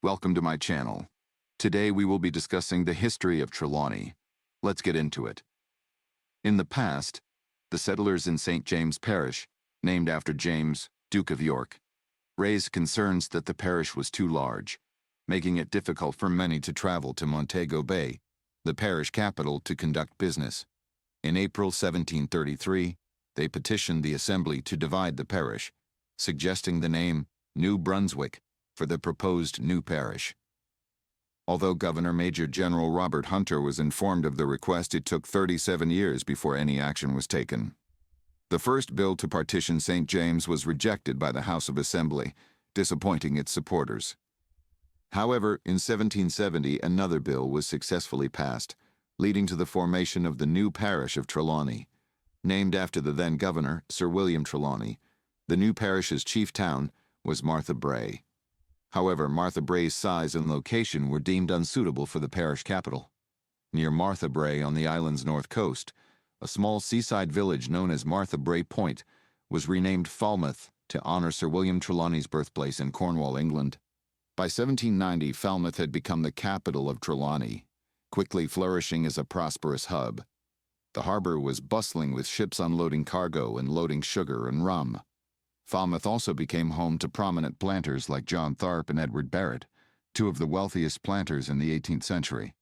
Welcome to my channel. Today we will be discussing the history of Trelawny. Let's get into it. In the past, the settlers in St. James Parish, named after James, Duke of York, raised concerns that the parish was too large, making it difficult for many to travel to Montego Bay, the parish capital, to conduct business. In April 1733, they petitioned the Assembly to divide the parish, suggesting the name New Brunswick for the proposed new parish. Although Governor Major General Robert Hunter was informed of the request, it took 37 years before any action was taken. The first bill to partition St. James was rejected by the House of Assembly, disappointing its supporters. However, in 1770, another bill was successfully passed, leading to the formation of the new parish of Trelawny. Named after the then governor, Sir William Trelawny, the new parish's chief town was Martha Brae. However, Martha Brae's size and location were deemed unsuitable for the parish capital. Near Martha Brae on the island's north coast, a small seaside village known as Martha Brae Point was renamed Falmouth to honor Sir William Trelawny's birthplace in Cornwall, England. By 1790, Falmouth had become the capital of Trelawny, quickly flourishing as a prosperous hub. The harbor was bustling with ships unloading cargo and loading sugar and rum. Falmouth also became home to prominent planters like John Tharp and Edward Barrett, two of the wealthiest planters in the 18th century.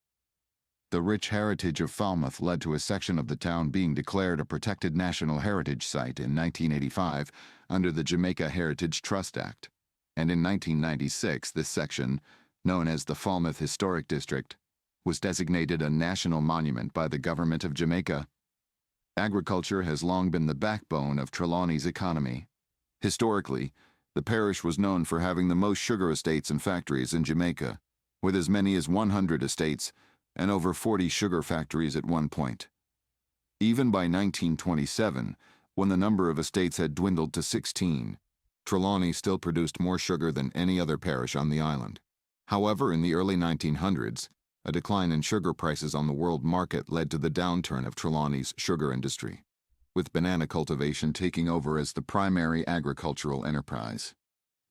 The rich heritage of Falmouth led to a section of the town being declared a protected national heritage site in 1985 under the Jamaica Heritage Trust Act, and in 1996 this section, known as the Falmouth Historic District, was designated a national monument by the government of Jamaica. Agriculture has long been the backbone of Trelawny's economy. Historically, the parish was known for having the most sugar estates and factories in Jamaica, with as many as 100 estates and over 40 sugar factories at one point. Even by 1927, when the number of estates had dwindled to 16, Trelawny still produced more sugar than any other parish on the island. However, in the early 1900s, a decline in sugar prices on the world market led to the downturn of Trelawny's sugar industry, with banana cultivation taking over as the primary agricultural enterprise.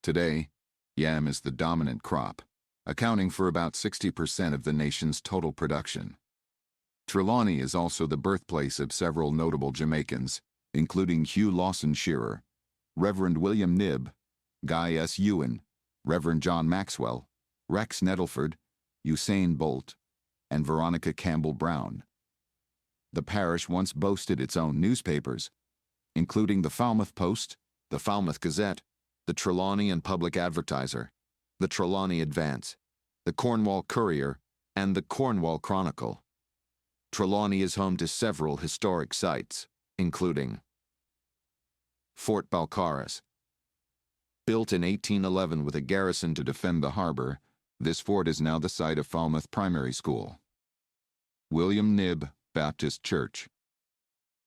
Today, yam is the dominant crop, accounting for about 60% of the nation's total production. Trelawny is also the birthplace of several notable Jamaicans, including Hugh Lawson Shearer, Reverend William Knibb, Guy S. Ewan, Reverend John Maxwell, Rex Nettleford, Usain Bolt, and Veronica Campbell Brown. The parish once boasted its own newspapers, including the Falmouth Post, the Falmouth Gazette, the Trelawny and Public Advertiser, the Trelawny Advance, the Cornwall Courier, and the Cornwall Chronicle. Trelawny is home to several historic sites, including Fort Balcarres. Built in 1811 with a garrison to defend the harbor, this fort is now the site of Falmouth Primary School. William Knibb Baptist Church.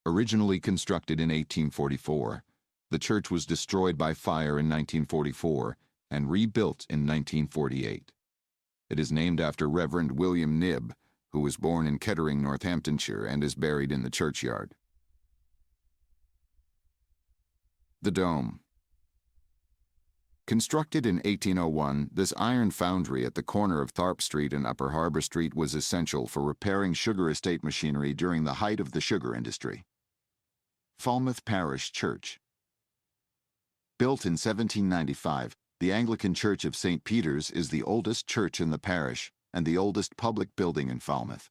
Originally constructed in 1844, the church was destroyed by fire in 1944 and rebuilt in 1948. It is named after Reverend William Knibb, who was born in Kettering, Northamptonshire, and is buried in the churchyard. The Dome. Constructed in 1801, this iron foundry at the corner of Tharp Street and Upper Harbor Street was essential for repairing sugar estate machinery during the height of the sugar industry. Falmouth Parish Church. Built in 1795, the Anglican Church of St. Peter's is the oldest church in the parish and the oldest public building in Falmouth.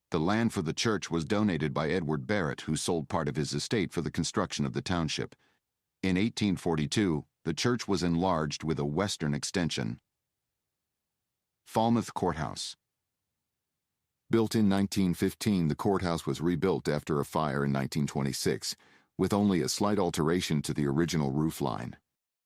The land for the church was donated by Edward Barrett, who sold part of his estate for the construction of the township. In 1842, the church was enlarged with a western extension. Falmouth Courthouse. Built in 1915, the courthouse was rebuilt after a fire in 1926, with only a slight alteration to the original roofline.